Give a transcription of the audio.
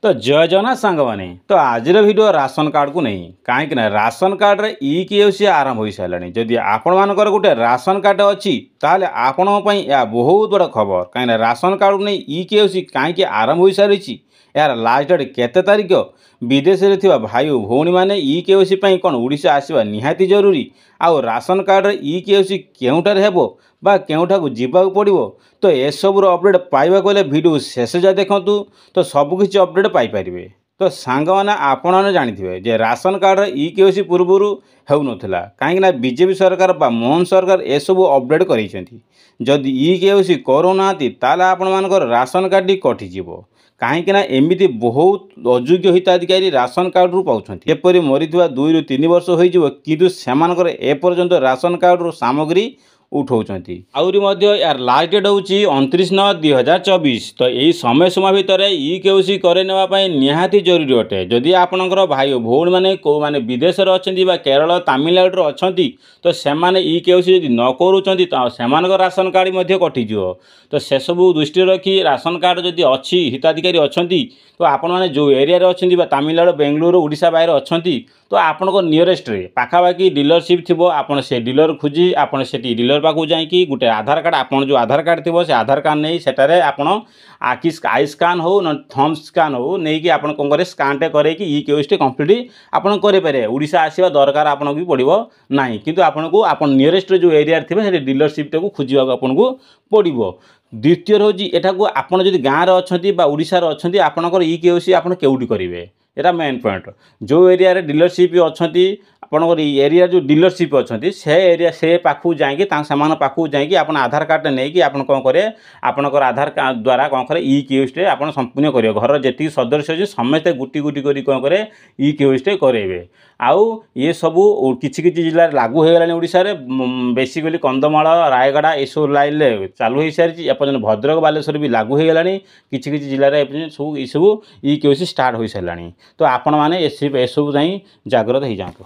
तो जय जगन्नाथ सांग मैंने तो आज वीडियो राशन कार्ड को नहीं कहीं राशन कार्ड रे ई केओसी आरंभ हो सारे जदि आपण मानकर गोटे राशन कार्ड अच्छी ताहले आपण या बहुत बड़ खबर कहीं राशन कार्ड को नहीं ई केओसी कहीं आरंभ हो सारी यार लास्ट डेट केते तारीख विदेश रे थिबा भाई भौणी माने ई केओसी कौन ओडिशा आसवा निहाती जरूरी आउ राशन कार्ड रे ई केओसी केउटार हेबो बा केउठा को जीवा पड़ो तो एसबूर अपडेट पाइबा गले वीडियो शेष जा देखूँ तो सबकि अपडेट पाइपर तो सांग मैंने आपण मैंने जानते जे राशन कार्ड रे ई केओसी पूर्वर होउनथला कहीं बीजेपी सरकार बा मोहन सरकार एसबू अपडेट करछंती जदि ई केओसी करूना ताले आपण मानकर राशन कार्ड टी कटिजिवो कहीं एमती बहुत अयोग्य हिताधिकारी राशन कार्ड रू पाँच एपरी मरी 2 ରୁ 3 वर्ष हो सेमानकर एपर्यंत राशन कार्ड रू सामग्री उठाउछंती आउरी मध्य यार लास्ट डेट होची 29/9/2024 तो यही समय सीमा भितर ई केओसी करे नेवा पई निहाती जरूरी अटे जदि आपनकर भाई भौणी माने को माने विदेश रे अछंती बा केरल तमिलनाडु रे अछंती तो सेमाने ई केओसी जदि न करूछंती तो सेमानकर राशन कार्ड मध्य कटि जिवो तो से सब दृष्टि रखी राशन कार्ड जदि अच्छी हिताधिकारी अछंती तो आपण माने जो एरिया रे अछंती बा तमिलनाडु बेंगलुरु ओडिशा बाहर अछंती तो आपनको नियरेस्ट रे पाखापाखि डीलरशिप थी आपण से डीलर खोजी आपण से डीलर पाक जाकि गोटे आधार कार्ड आपन जो आधार कार्ड थी से आधार कार्ड नहीं सेटारे आपण आखि आई स्कान हो न थम स्कान हो नहीं कि आपण कौन करे स्कानटे करे कि ई केओसी कंप्लीट आपण करे पारे ओडिशा आसीबा दरकार आपण भी पड़िबो नाही किंतु आपण को आपण नियरेस्ट जो एरिया थे से डीलरशिप टाक खोजा आपन को पड़िबो। द्वितीय हूँ एटा को आपड़ जब गाँव में अच्छा ओडिशार अच्छा आपणकर ई केओसी आप केउटी करेंगे एटा मेन पॉइंट जो एरिया रे डीलरशिप अच्छा आपंकर एरिया जो डीलरशिप अच्छा से एरिया से पाखु जाकि पाखु जाकि आप आधार कार्ड नहीं कि आप कौन करेंगे आपंकर आधार कार्ड द्वारा कौन करें ई केओसी आप संपूर्ण करेंगे घर जी सदस्य अच्छे समस्ते गुटी गुटी कर कौन करें ई केओसी करेंगे आउ ये सबू किछि जिले लागू हो गला ओडिशा रे बेसिकली कंधमाल रायगड़ा ये सब लाइन में चालू हो सारी एपर्तन भद्रक बालेश्वर भी लागू हो गला किछि जिले में सब ये सब ई केओसी स्टार्ट हो सारा तो आपण मैंने एसबू जाग्रत हो जातु।